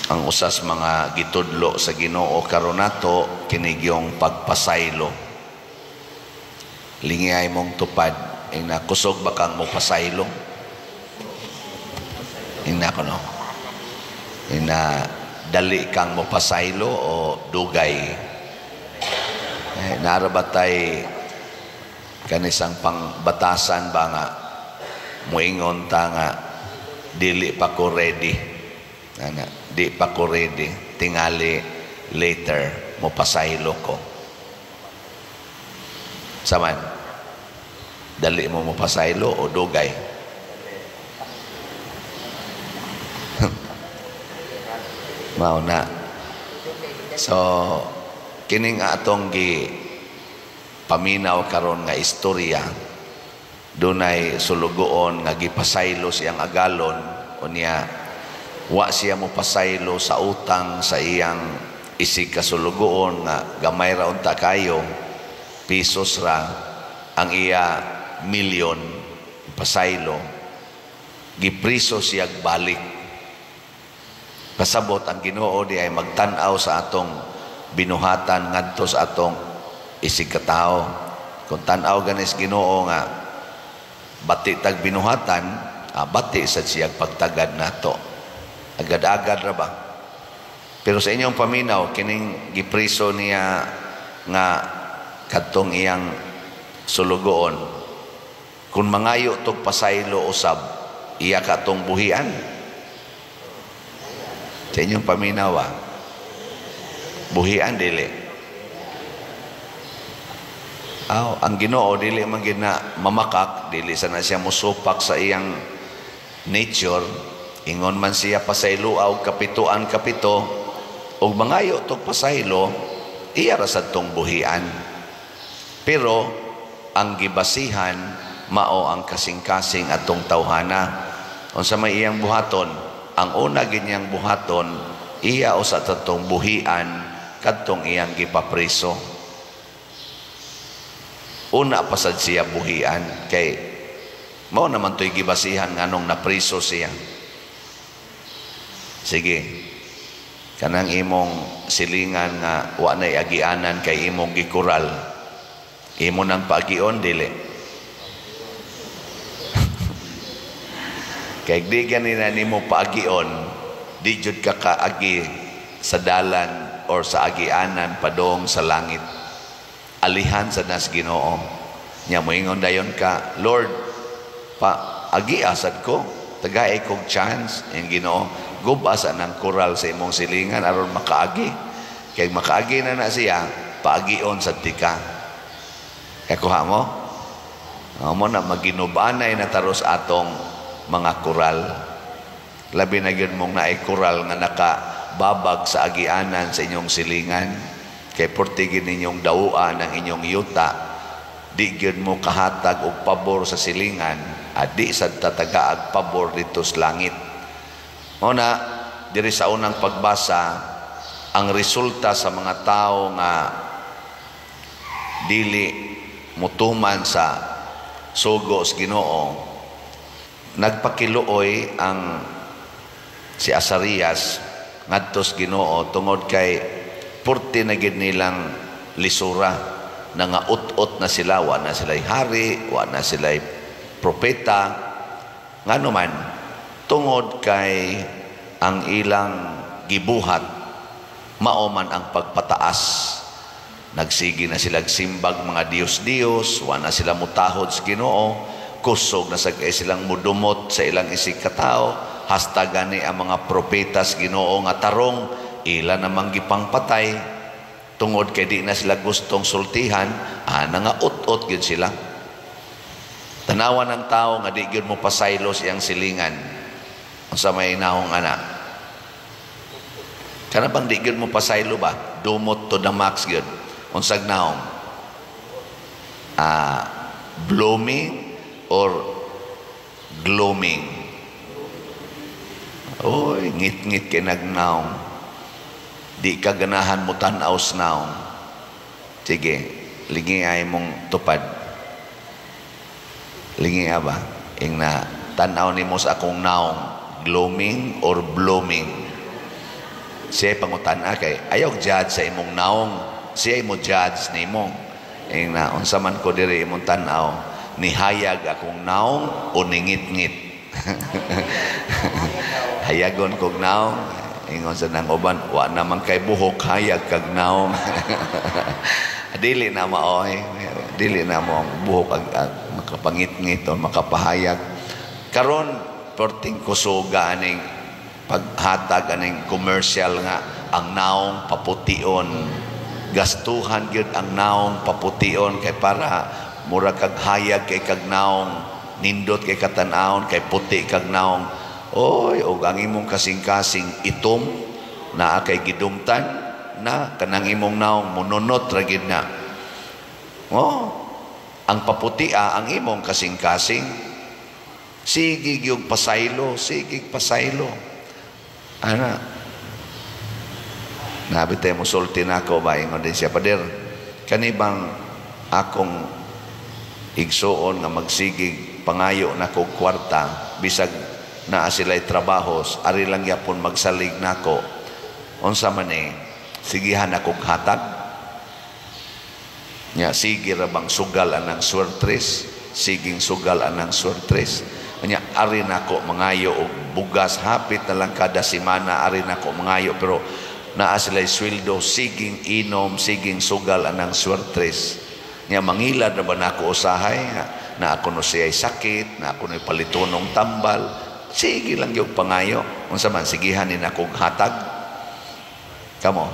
Ang usas mga gitudlo sa Ginoo karon nato kinig yung pagpasaylo. Lingay mong tupad ing nakusog ba kang mo pasaylo? Ing na ko no. Ing na dali kang mo pasaylo o dugay. Narabatay kanisang pangbatasan ba nga muingon ta nga dili pa ko ready. Di pa ko ready, tingali later mo pasaylo ko. Saman, dali mo pasaylo o dugay? Mao na. So, kining atong paminaw karon nga istorya, dunay sulugoon nga gipasaylo siyang agalon unya wa siya mo pasaylo sa utang sa iyang isig kasulugoon nga gamay ra unta kayo pisos ra ang iya milyon pasaylo, gipriso siya balik. Pasabot ang Ginoo di ay magtan-aw sa atong binuhatan ngadto sa atong isig katao. Kung tan-aw ganis Ginoo nga bati tag binuhatan, bati sad siya pagtagad nato. Agad-agad ra ba? Pero sa inyong paminaw kining gipriso niya nga kadtong iyang sulugoon, kung mangayo tog pasaylo usab iya katong buhian sa inyong paminaw buhian dili. Ang Ginoo dili man gina mamakak, dili sana siya musupak sa iyang nature. Ingon man siya pasaylo og kapituan kapito og mangayo tog pasaylo iya ra sad tong buhian. Pero ang gibasihan mao ang kasing-kasing atong tawhana. Unsa may iyang buhaton? Ang una ginyang buhaton iya usa tatong buhian kadtong iyang gipapriso. Una pa sad siya buhian kay mao naman toy gibasihan nganong napriso siya. Sige, kanang imong silingan nga wa nay agianan kay imong gikural, imo nang paagion dili. Kay di ganina nimo paagion, di jud ka kaagi sa dalan or sa agianan padong sa langit. Alihan sa nas Ginoo. Nya moingon dayon ka, Lord, agi asad ko, tagay kog chance ang Ginoo. Gubasa ng kural sa imong silingan aron makaagi. Kay makaagi na siya, paagion sa tika. Kaya kuha mo? Mo na maginubanay na taros atong mga kural. Labi na yun mong naay kural nga nakababag sa agianan sa inyong silingan. Kay portigin ninyong dawuan ng inyong yuta. Di yun mo kahatag o pabor sa silingan. Di sa tatagaag pabor dito sa langit. Una, diri sa unang pagbasa, ang resulta sa mga tao nga dili mutuman sa sugo sa Ginoo, nagpakiluoy ang si Asarias ngadto sa Ginoo tungod kay purti na gid nilang lisura na nga ut-ut na sila, wa na sila'y hari, wa na sila'y propeta, ngano man tungod kay ang ilang gibuhat mao man ang pagpataas. Nagsigi na sila simbag mga Diyos-Diyos, wa na sila mutahod sa Ginoo, kusog na sagay silang mudumot sa ilang isig katao, hasta gani ang mga propeta sa Ginoo nga tarong ila namang gipangpatay tungod kay di na sila gustong sultihan, nga ut-ut gyud sila. Tanawan ng tao nga di gyud mo pasaylo siyang silingan. Unsa may nahong anak? Kana bang di gyud mo pasaylo ba? Dumot to the max gyud. Unsag nahong? Blooming or gloaming? Oy, ngit-ngit kay nagnaong. Di ka ganahan mo tan-aw naong. Sige, lingi ay mong tupad. Lingi ba? Ing na tan-aw ni mo sa akong naong. gloaming or blooming. Siya pangutana kay ayaw judge sa imong naong, siya mo judge nimo. Na unsa man ko diri imong tan-aw, nihayag akong naong o ningit-ngit. Hayagon kog naong, ingon sa nang uban, wa naman kay buhok hayag kag naong. Dili na maoy, dili na mo buhok ag makapangit-ngit o makapahayag. Karon perting kusuga aning paghatag aning commercial nga ang naong papution, gastuhan gyud ang naong papution kay para mura kag hayag kay kag naong, nindot kay katan-awon kay puti kag naong. Oy, og ang imong kasing-kasing itom naa kay gidumtan na kanang imong naong mununot ra gid na. Ang paputia ang imong kasing-kasing, sige yung pasaylo, sige pasaylo. Ana, nabitay mo sulti na ako ba? Ingon din siya, Pader, kanibang akong igsuon nga magsigig pangayo na kong kwarta, bisag naa sila'y trabahos, ari lang yapon magsalig na ko. Unsa man sigihan akong hatag. Nya, sige rabang sugal anang swertres, siging sugal anang swertres. Nya, ari nako mangayo og bugas, hapit na lang kada semana ari nako mangayo, pero naa sila'y sweldo, siging inom, siging sugal anang swertres. Nya, mangilad na ba nako usahay na ako no siya'y sakit, na ako no'y palitonong tambal, sige lang yung pangayo. Unsa man sigihan ni nakong hatag. Kamo,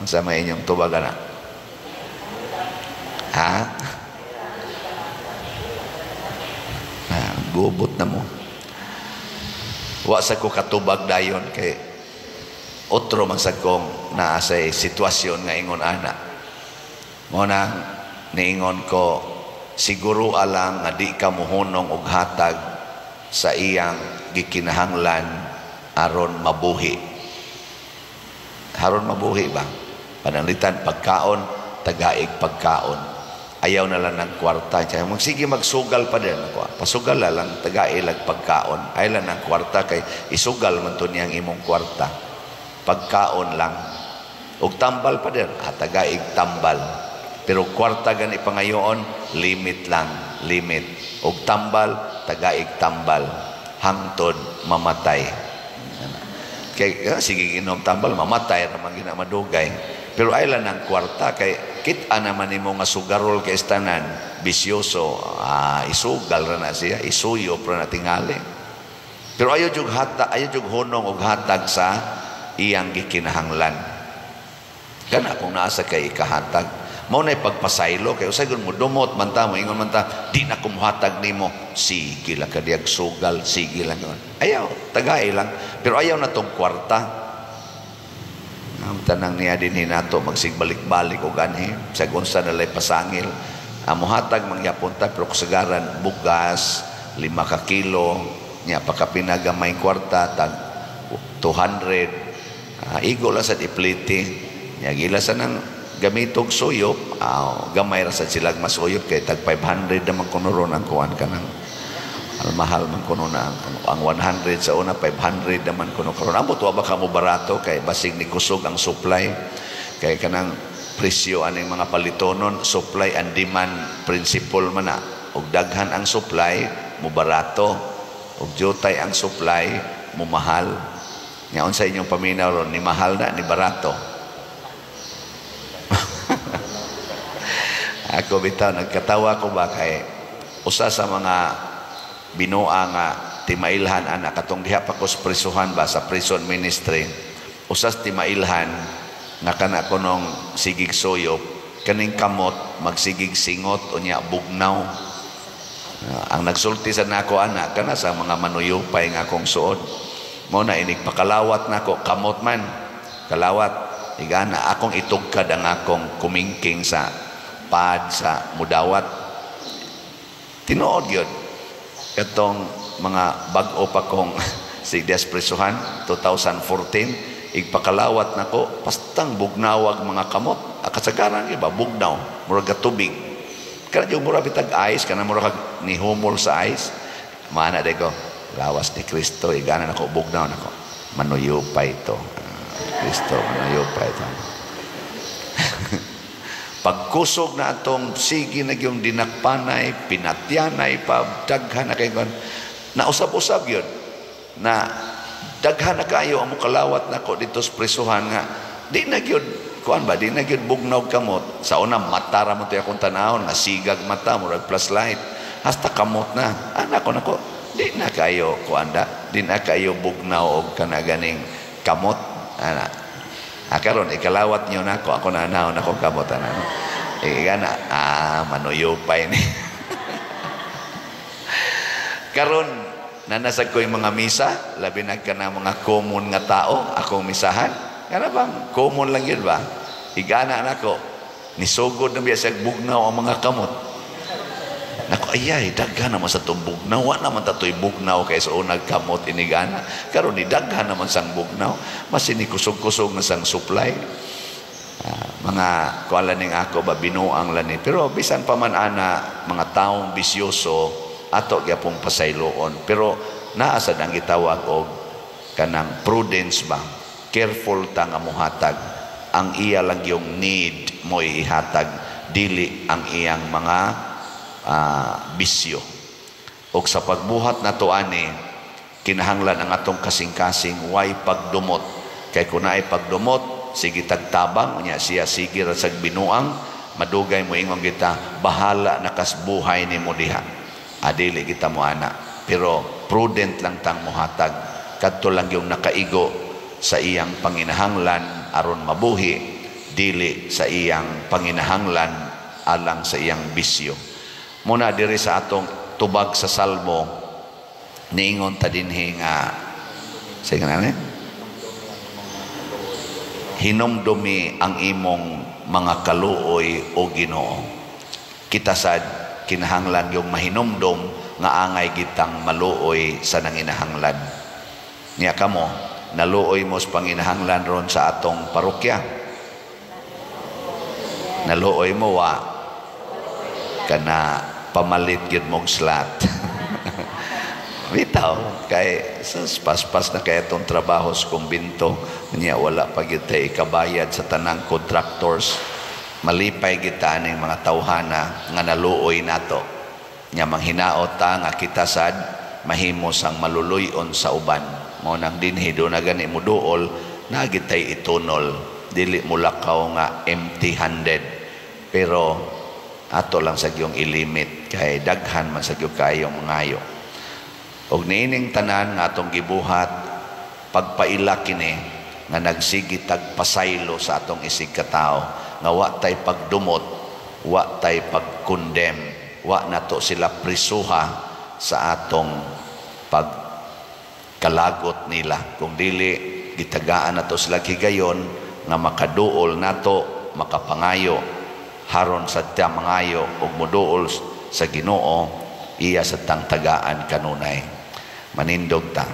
unsa may inyong tubagan na? Ha? Gubot na mo. Wa sa ko katubag dayon kay otro man sa kong naa sa sitwasyon nga ingon ana. Mo na niingon ko, siguro alang nga di ka muhunong og hatag sa iyang gikinahanglan aron mabuhi. Aron mabuhi ba? Pananglitan pagkaon, tagaig pagkaon. Ayaw na lang ng kwarta. Sige magsugal pa din ako. Pasugal na lang, tagailag pagkaon. Ayaw lang ng kwarta kay isugal man to niyang imong kwarta. Pagkaon lang. Og tambal pa din, tagaig tambal. Pero kwarta gani pangayoon, limit lang, limit. Og tambal, tagaig tambal. Hangtod mamatay. Kay sige inom tambal, mamatay naman ginamadugay. Pero ay lang ng kwarta kay kita naman mo nga sugarol kay istanan, bisyoso, isugal ra na siya, isuyo pra na tingali. Pero ayaw jug hatag, ayaw jug hunong og hatag sa iyang gikinahanglan. Kana kung naa sa kay ikahatag, mao nay pagpasaylo kay usay gun mo dumot man ta mo ingon man ta, di na kumuhatag nimo, sige lang kadiyag sugal, sige lang. Ayaw, tagay lang. Pero ayaw na tong kwarta. Ang tanang niya din hinato magsigbalik-balik o ganhi sa gunsa nalay pasangil. Muhatag mangyapunta pero kasagaran bugas 5 ka kilo nya pagkapinagamay kwarta tag 200 igo lang sa ipliti nya gila sa nang gamitog suyop gamay ra sa silag masuyop kay tag 500 naman kuno ron ang kuan kanang mahal man kuno na ang 100 sa una 500 naman kuno karon ambot wa ba kamo barato kay basig ni kusog ang supply kay kanang presyo aning mga palitonon supply and demand principle man na og daghan ang supply mo barato og jutay ang supply mo mahal nya unsa inyong paminaw ron ni mahal na ni barato. Ako bitaw nagkatawa ko ba kay usa sa mga binuang nga timailhan anak katong diha pa ko sa prisuhan ba sa prison ministry usas timailhan nga kana ko nung sigig soyop kaning kamot magsigig singot unya bugnaw ang nagsulti sa nako anak kana sa mga manuyupay nga akong suod mo na inig pakalawat nako kamot man kalawat igana akong itugkad ang akong kumingking sa pad sa mudawat tinuod yun itong mga bag-o pa kong sigdas prisuhan 2014 igpakalawat nako pastang bugnawag mga kamot kasagaran iba bugnaw murag tubig kana yung murag bitag ice kana murag ni humol sa ice mana de ko lawas ni Kristo, igana nako bugnaw nako. Manuyo pa ito. Kristo, manuyo pa ito. Pagkusog na atong sige na yung dinakpanay, pinatyanay, daghan na kayo, nausap-usap yun, na daghan na kayo ang mukalawat na ko dito sa prisuhan nga, di na yun, kuan ba, di na yun bugnaw kamot, sa una matara mo tayo akong tanahon, nasigag mata, murag plus light, hasta kamot na, anak ko na ko, di na kayo, kuan da, di na kayo bugnaw o kanaganing kamot, anak. Karon ikalawat niyo na ako na naon ako kabotan ano. Igana manuyo pa ini. Karon nanasag ko yung mga misa, labi na ka na mga common nga tao akong misahan. Kana bang common lang yun ba? Igana nako nisugod na biya sa bugnaw ang mga kamot. Nako ayay daghan naman sa tumbugnaw, wa naman tatoy bugnaw kay sa unag kamot inigana. Karon ni daghan naman sang bugnaw, mas ini kusog-kusog na sang supply. Mga kuala ning ako ba binuang lani, pero bisan pa man ana mga taong bisyoso ato gyapong pasayloon, pero naa sad ang gitawag og kanang prudence ba, careful ta nga mohatag ang iya lang yung need mo ihatag, dili ang iyang mga bisyo. O sa pagbuhat na to ani, kinahanglan ang atong kasing-kasing way pagdumot. Kay kung naay pagdumot, sige tagtabang, niya siya sige rasag binuang, madugay mo ingon kita, bahala na kasbuhay ni mo diha. Adili kita mo ana. Pero prudent lang tang muhatag. Kadto lang yung nakaigo sa iyang panginahanglan aron mabuhi, dili sa iyang panginahanglan alang sa iyang bisyo. Muna diri sa atong tubag sa salmo niingon ta dinhi nga sige na hinumdumi ang imong mga kaluoy o Ginoo. Kita sad kinahanglan yung mahinumdom nga angay gitang maluoy sa nanginahanglan. Niya kamo naluoy mo sa panginahanglan ron sa atong parokya. Naluoy mo wa kana pamalit yun mong slot. Bitaw, kay paspas na kaya itong trabaho sa kumbinto, niya wala pa kita ikabayad sa tanang contractors. Malipay kita ng mga tawhana nga naluoy nato. Niya manghinaot ta nga kita sad mahimos ang maluluyon sa uban. Mo nang dinhi do na gani mo duol, nagitay itunol, dili mo lakaw nga empty-handed. Pero ato lang sa gyong ilimit kay daghan man sa gyud kayong mangayo. Og niining tanan nga atong gibuhat pagpaila kini nga nagsigi tagpasaylo sa atong isig ka tawo nga wa tay pagdumot, wa tay pagkondem, wa nato sila prisuha sa atong pagkalagot nila. Kung dili gitagaan nato sila higayon nga makaduol nato, makapangayo haron sa tiya mangayo og moduol sa Ginoo iya sa tang tagaan kanunay. Manindog ta.